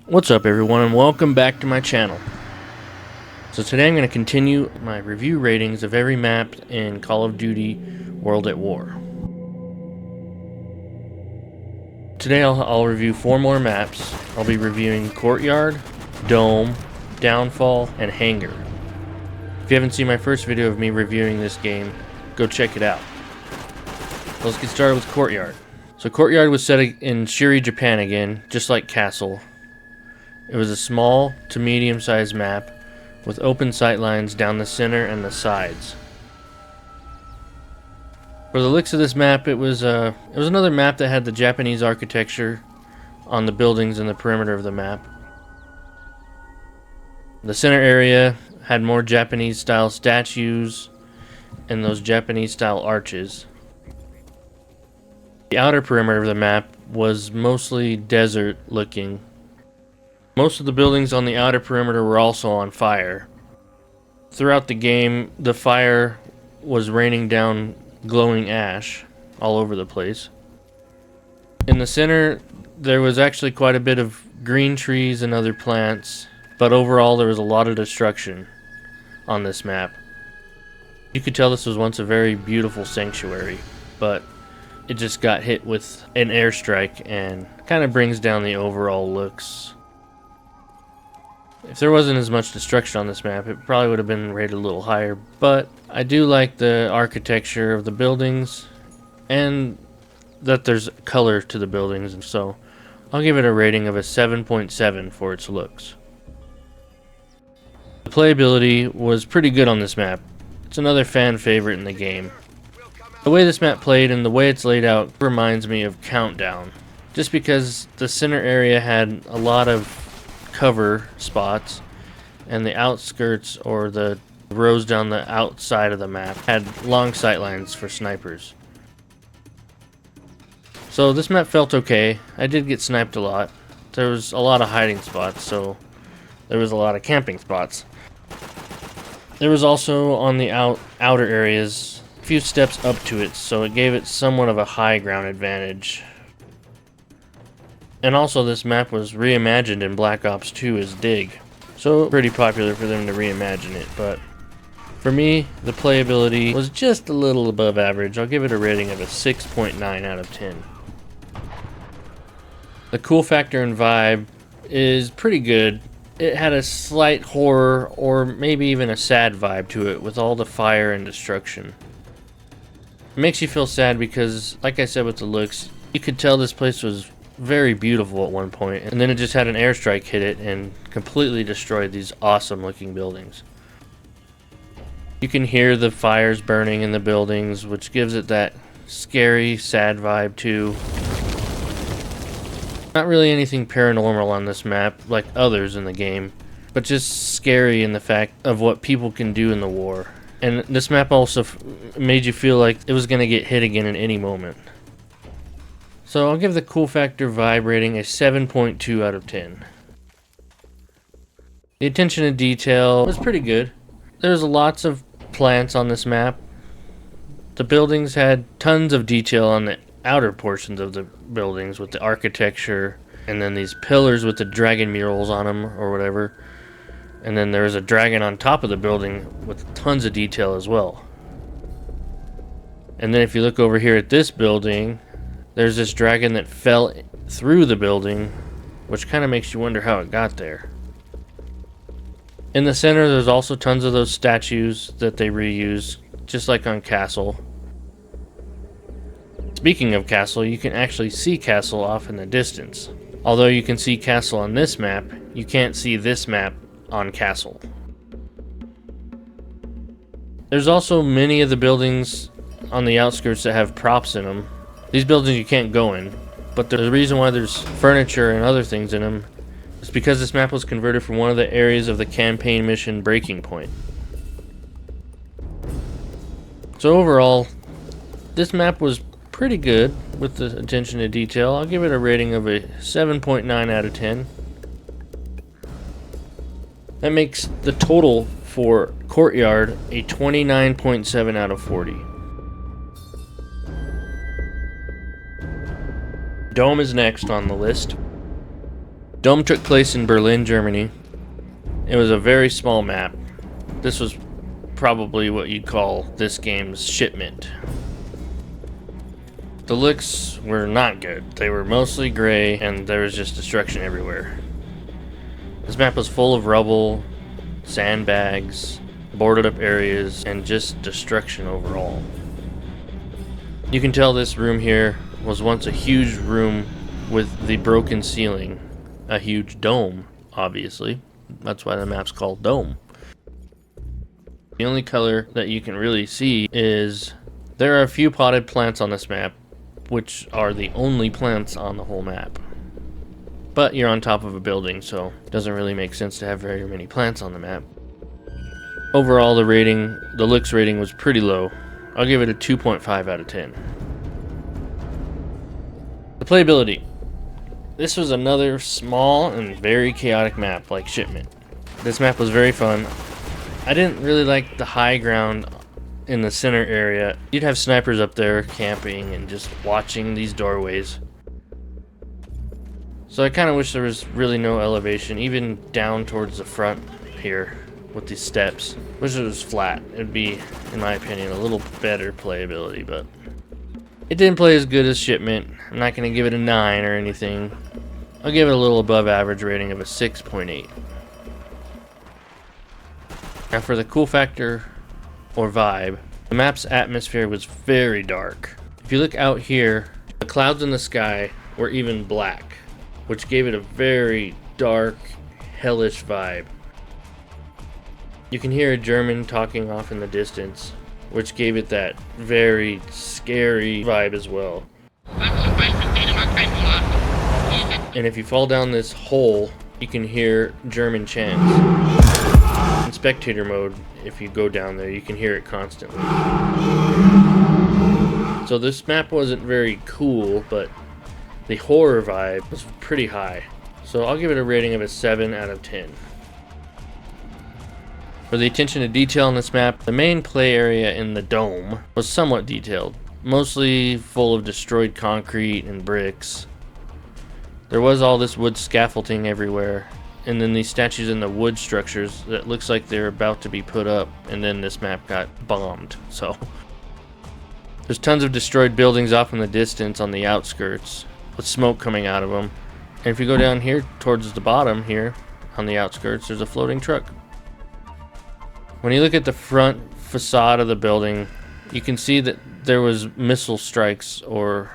What's up everyone, and welcome back to my channel. So today I'm going to continue my review ratings of every map in Call of Duty World at War. Today I'll review 4 more maps. I'll be reviewing Courtyard, Dome, Downfall, and Hangar. If you haven't seen my first video of me reviewing this game, go check it out. Let's get started with Courtyard. So Courtyard was set in Shuri, Japan again, just like Castle. It was a small to medium-sized map with open sightlines down the center and the sides. For the looks of this map, it was another map that had the Japanese architecture on the buildings in the perimeter of the map. The center area had more Japanese-style statues and those Japanese-style arches. The outer perimeter of the map was mostly desert-looking. Most of the buildings on the outer perimeter were also on fire. Throughout the game, the fire was raining down glowing ash all over the place. In the center, there was actually quite a bit of green trees and other plants, but overall there was a lot of destruction on this map. You could tell this was once a very beautiful sanctuary, but it just got hit with an airstrike and kind of brings down the overall looks. If there wasn't as much destruction on this map, it probably would have been rated a little higher, but I do like the architecture of the buildings and that there's color to the buildings, and so I'll give it a rating of a 7.7 for its looks. The playability was pretty good on this map. It's another fan favorite in the game. The way this map played and the way it's laid out reminds me of Countdown, just because the center area had a lot of cover spots and the outskirts or the rows down the outside of the map had long sight lines for snipers. So this map felt okay. I did get sniped a lot. There was a lot of hiding spots, so there was a lot of camping spots. There was also on the outer areas a few steps up to it, so it gave it somewhat of a high ground advantage. And also this map was reimagined in Black Ops 2 as Dig, so pretty popular for them to reimagine it, but for me, the playability was just a little above average. I'll give it a rating of a 6.9 out of 10. The cool factor and vibe is pretty good. It had a slight horror or maybe even a sad vibe to it with all the fire and destruction. It makes you feel sad because, like I said with the looks, you could tell this place was very beautiful at one point, and then it just had an airstrike hit it and completely destroyed these awesome looking buildings. You can hear the fires burning in the buildings, which gives it that scary, sad vibe too. Not really anything paranormal on this map like others in the game, but just scary in the fact of what people can do in the war. And this map also made you feel like it was going to get hit again at any moment. So I'll give the cool factor vibe rating a 7.2 out of 10. The attention to detail was pretty good. There's lots of plants on this map. The buildings had tons of detail on the outer portions of the buildings with the architecture, and then these pillars with the dragon murals on them or whatever. And then there's a dragon on top of the building with tons of detail as well. And then if you look over here at this building, there's this dragon that fell through the building, which kind of makes you wonder how it got there. In the center, there's also tons of those statues that they reuse, just like on Castle. Speaking of Castle, you can actually see Castle off in the distance. Although you can see Castle on this map, you can't see this map on Castle. There's also many of the buildings on the outskirts that have props in them. These buildings you can't go in, but the reason why there's furniture and other things in them is because this map was converted from one of the areas of the campaign mission Breaking Point. So overall, this map was pretty good with the attention to detail. I'll give it a rating of a 7.9 out of 10. That makes the total for Courtyard a 29.7 out of 40. Dome is next on the list. Dome took place in Berlin, Germany. It was a very small map. This was probably what you'd call this game's shipment. The looks were not good. They were mostly gray and there was just destruction everywhere. This map was full of rubble, sandbags, boarded up areas, and just destruction overall. You can tell this room here was once a huge room with the broken ceiling. A huge dome, obviously. That's why the map's called Dome. The only color that you can really see is there are a few potted plants on this map, which are the only plants on the whole map. But you're on top of a building, so it doesn't really make sense to have very many plants on the map. Overall, the looks rating was pretty low. I'll give it a 2.5 out of 10. The playability. This was another small and very chaotic map like Shipment. This map was very fun. I didn't really like the high ground in the center area. You'd have snipers up there camping and just watching these doorways. So I kind of wish there was really no elevation, even down towards the front here with these steps. Wish it was flat. It'd be, in my opinion, a little better playability, but it didn't play as good as Shipment. I'm not going to give it a 9 or anything. I'll give it a little above average rating of a 6.8. Now for the cool factor or vibe, the map's atmosphere was very dark. If you look out here, the clouds in the sky were even black, which gave it a very dark, hellish vibe. You can hear a German talking off in the distance, which gave it that very scary vibe as well. And if you fall down this hole, you can hear German chants. In spectator mode, if you go down there, you can hear it constantly. So this map wasn't very cool, but the horror vibe was pretty high. So I'll give it a rating of a 7 out of 10. For the attention to detail on this map, the main play area in the dome was somewhat detailed, mostly full of destroyed concrete and bricks. There was all this wood scaffolding everywhere, and then these statues in the wood structures that looks like they're about to be put up, and then this map got bombed. So there's tons of destroyed buildings off in the distance on the outskirts with smoke coming out of them. And if you go down here towards the bottom here on the outskirts, there's a floating truck. When you look at the front facade of the building, you can see that there was missile strikes or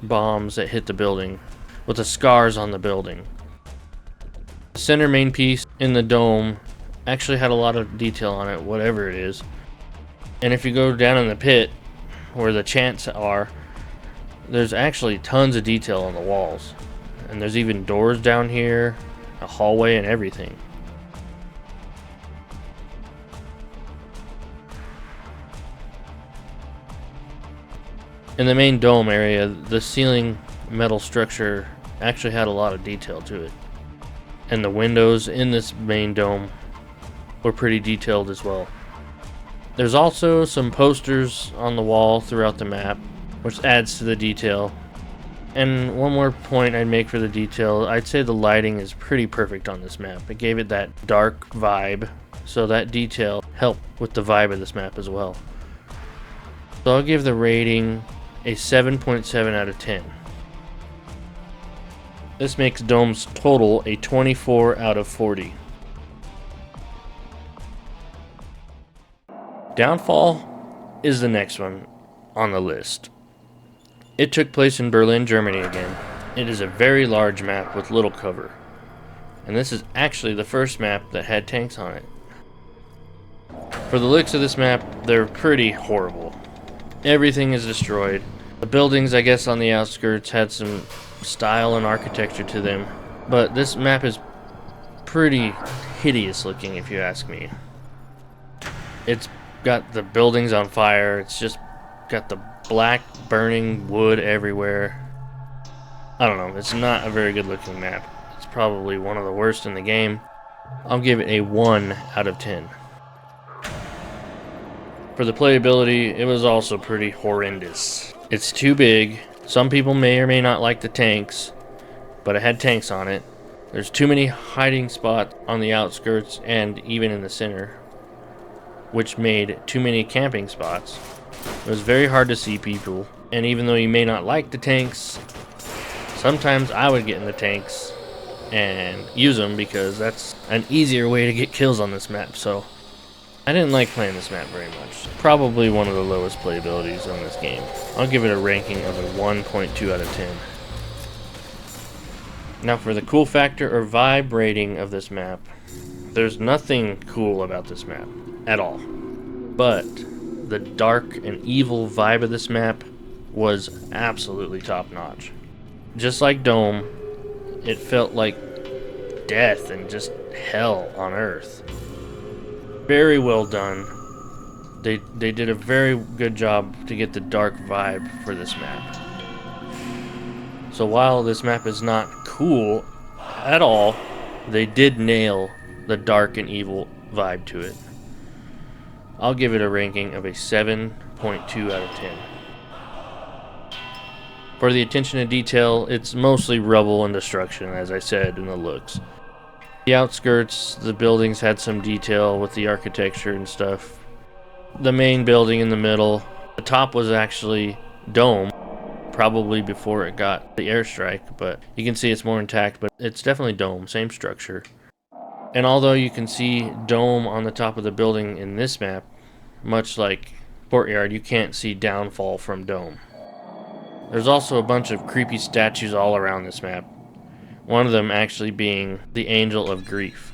bombs that hit the building with the scars on the building. The center main piece in the dome actually had a lot of detail on it, whatever it is. And if you go down in the pit where the chants are, there's actually tons of detail on the walls. And there's even doors down here, a hallway and everything. In the main dome area, the ceiling metal structure actually had a lot of detail to it. And the windows in this main dome were pretty detailed as well. There's also some posters on the wall throughout the map, which adds to the detail. And one more point I'd make for the detail, I'd say the lighting is pretty perfect on this map. It gave it that dark vibe, so that detail helped with the vibe of this map as well. So I'll give the rating a 7.7 out of 10. This makes Dome's total a 24 out of 40. Downfall is the next one on the list. It took place in Berlin, Germany again. It is a very large map with little cover. And this is actually the first map that had tanks on it. For the looks of this map, they're pretty horrible. Everything is destroyed. The buildings, I guess, on the outskirts had some style and architecture to them, but this map is pretty hideous looking, if you ask me. It's got the buildings on fire. It's just got the black burning wood everywhere. I don't know, it's not a very good looking map. It's probably one of the worst in the game. I'll give it a 1 out of 10. For the playability, it was also pretty horrendous. It's too big. Some people may or may not like the tanks, but it had tanks on it. There's too many hiding spots on the outskirts and even in the center, which made too many camping spots. It was very hard to see people, and even though you may not like the tanks, sometimes I would get in the tanks and use them because that's an easier way to get kills on this map. So I didn't like playing this map very much. Probably one of the lowest playabilities on this game. I'll give it a ranking of a 1.2 out of 10. Now for the cool factor or vibe rating of this map, there's nothing cool about this map at all. But the dark and evil vibe of this map was absolutely top notch. Just like Dome, it felt like death and just hell on Earth. Very well done. They did a very good job to get the dark vibe for this map. So while this map is not cool at all, they did nail the dark and evil vibe to it. I'll give it a ranking of a 7.2 out of 10. For the attention to detail, it's mostly rubble and destruction, as I said in the looks. The outskirts, the buildings had some detail with the architecture and stuff. The main building in the middle, the top was actually Dome, probably before it got the airstrike, but you can see it's more intact, but it's definitely Dome, same structure. And although you can see Dome on the top of the building in this map, much like Courtyard, you can't see downfall from Dome. There's also a bunch of creepy statues all around this map, one of them actually being the Angel of Grief.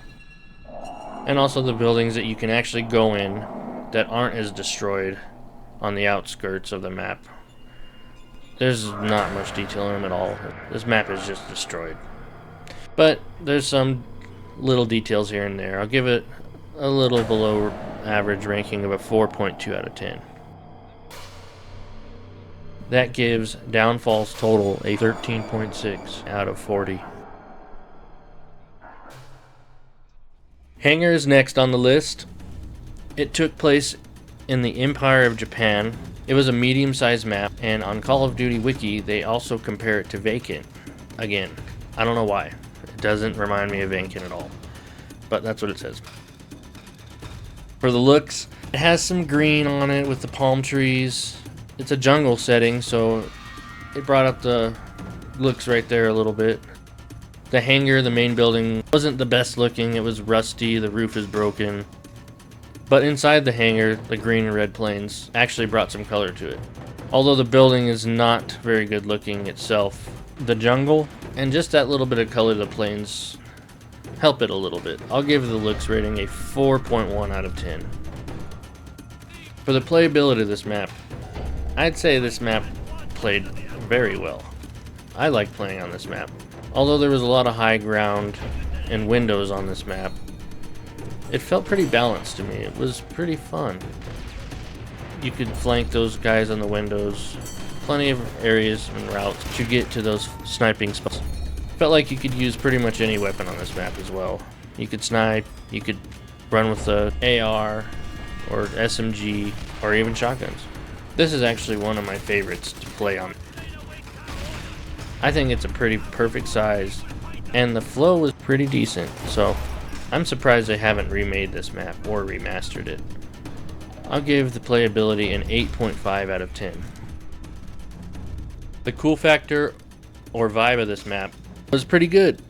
And also the buildings that you can actually go in that aren't as destroyed on the outskirts of the map. There's not much detail in them at all. This map is just destroyed. But there's some little details here and there. I'll give it a little below average ranking of a 4.2 out of 10. That gives Downfall's total a 13.6 out of 40. Hangar is next on the list. It took place in the Empire of Japan. It was a medium-sized map, and on Call of Duty Wiki, they also compare it to Vacant. Again, I don't know why. It doesn't remind me of Vacant at all, but that's what it says. For the looks, it has some green on it with the palm trees. It's a jungle setting, so it brought up the looks right there a little bit. The hangar, the main building, wasn't the best looking. It was rusty, the roof is broken. But inside the hangar, the green and red planes actually brought some color to it. Although the building is not very good looking itself, the jungle and just that little bit of color the planes help it a little bit. I'll give the looks rating a 4.1 out of 10. For the playability of this map, I'd say this map played very well. I like playing on this map. Although there was a lot of high ground and windows on this map, it felt pretty balanced to me. It was pretty fun. You could flank those guys on the windows. Plenty of areas and routes to get to those sniping spots. Felt like you could use pretty much any weapon on this map as well. You could snipe, you could run with the AR or SMG or even shotguns. This is actually one of my favorites to play on. I think it's a pretty perfect size, and the flow was pretty decent, so I'm surprised they haven't remade this map or remastered it. I'll give the playability an 8.5 out of 10. The cool factor or vibe of this map was pretty good.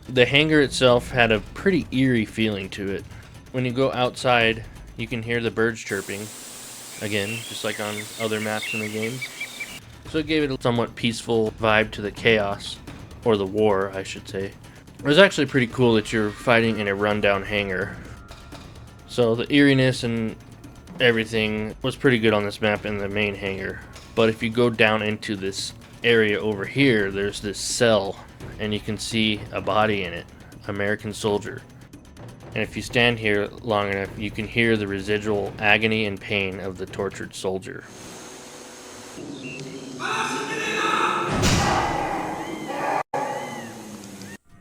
The hangar itself had a pretty eerie feeling to it. When you go outside, you can hear the birds chirping, again, just like on other maps in the game. So it gave it a somewhat peaceful vibe to the chaos, or the war, I should say. It was actually pretty cool that you're fighting in a rundown hangar. So the eeriness and everything was pretty good on this map in the main hangar. But if you go down into this area over here, there's this cell, and you can see a body in it, American soldier. And if you stand here long enough, you can hear the residual agony and pain of the tortured soldier.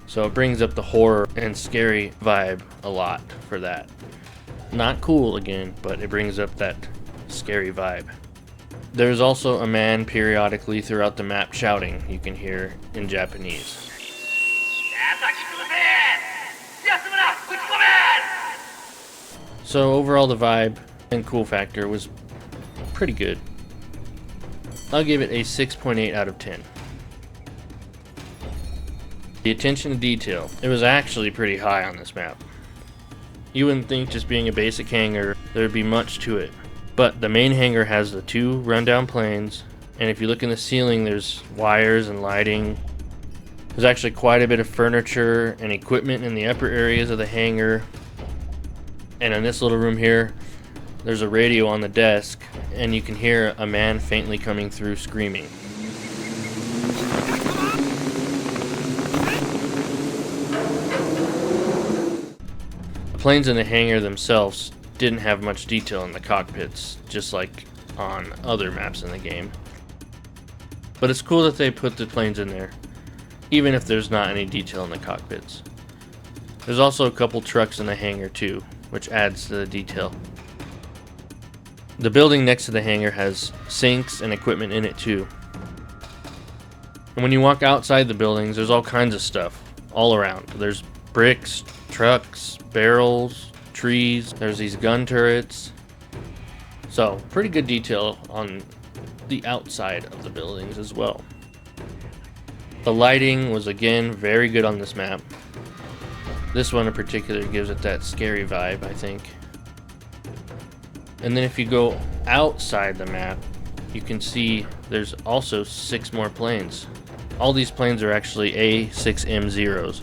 So it brings up the horror and scary vibe a lot for that. Not cool again, but it brings up that scary vibe. There's also a man periodically throughout the map shouting, you can hear in Japanese. So overall the vibe and cool factor was pretty good. I'll give it a 6.8 out of 10. The attention to detail. It was actually pretty high on this map. You wouldn't think, just being a basic hangar, there'd be much to it. But the main hangar has the 2 rundown planes, and if you look in the ceiling, there's wires and lighting. There's actually quite a bit of furniture and equipment in the upper areas of the hangar. And in this little room here, there's a radio on the desk, and you can hear a man faintly coming through screaming. The planes in the hangar themselves didn't have much detail in the cockpits, just like on other maps in the game. But it's cool that they put the planes in there, even if there's not any detail in the cockpits. There's also a couple trucks in the hangar too, which adds to the detail. The building next to the hangar has sinks and equipment in it too. And when you walk outside the buildings, there's all kinds of stuff all around. There's bricks, trucks, barrels, trees, there's these gun turrets. So, pretty good detail on the outside of the buildings as well. The lighting was again very good on this map. This one in particular gives it that scary vibe, I think. And then if you go outside the map, you can see there's also 6 more planes. All these planes are actually A6M0s.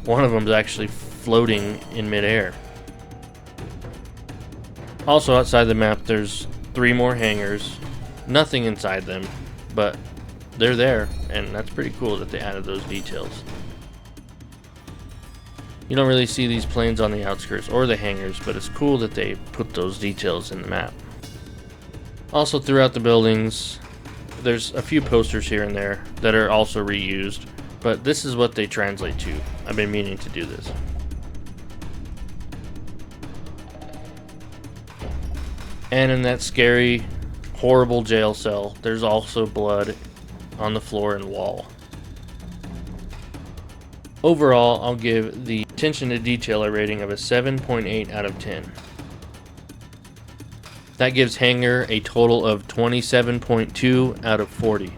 One of them is actually floating in midair. Also outside the map, there's 3 more hangars. Nothing inside them, but they're there, and that's pretty cool that they added those details. You don't really see these planes on the outskirts or the hangars, but it's cool that they put those details in the map. Also throughout the buildings, there's a few posters here and there that are also reused, but this is what they translate to. I've been meaning to do this. And in that scary, horrible jail cell, there's also blood on the floor and wall. Overall, I'll give the attention to detail a rating of a 7.8 out of 10. That gives Hangar a total of 27.2 out of 40.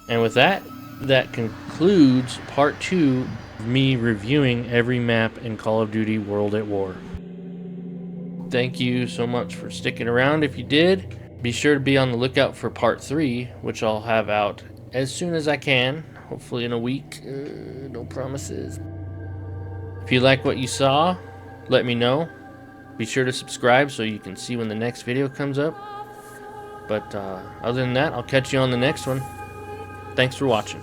And with that, that concludes part 2 of me reviewing every map in Call of Duty World at War. Thank you so much for sticking around. If you did, be sure to be on the lookout for part 3, which I'll have out as soon as I can, hopefully in a week. No promises. If you like what you saw, let me know. Be sure to subscribe so you can see when the next video comes up. But other than that, I'll catch you on the next one. Thanks for watching.